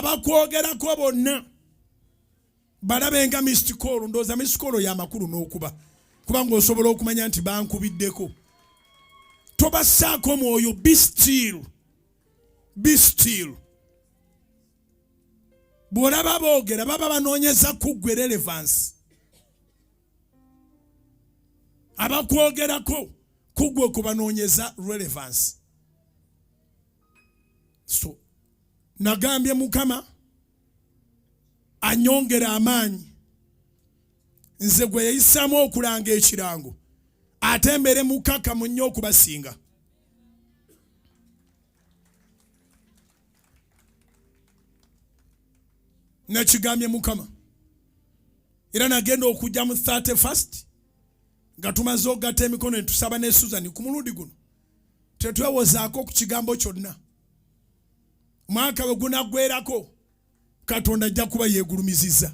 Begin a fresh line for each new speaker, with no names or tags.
abakwogerako bonna balabenga missed call. Ndowooza missed call ya makulu n'okuba kubanga osobola okumanya nti bankubiddeko. Tobassaako mwoyo. Be still. Be still. Bw'olaba boogera baba banoonyeza kuggwe relevance. Abakwogerako kuggwe kubanoonyeza relevance. So nagambye Mukama anyongera amaanyi. Nze gwe yayisaamu okulanga ekirango ate mbeere mukakamu nnyo okubasinga. Nakigambye Mukama. Era nagenda okujja mu 31st nga tumaze ogatta emikono netusaba ne Susan ku mulundi guno. Tetwewozaako ku kigambo kyonna. Mwaka we gunaggwerako Katonda ajja kuba yeegulumiziza.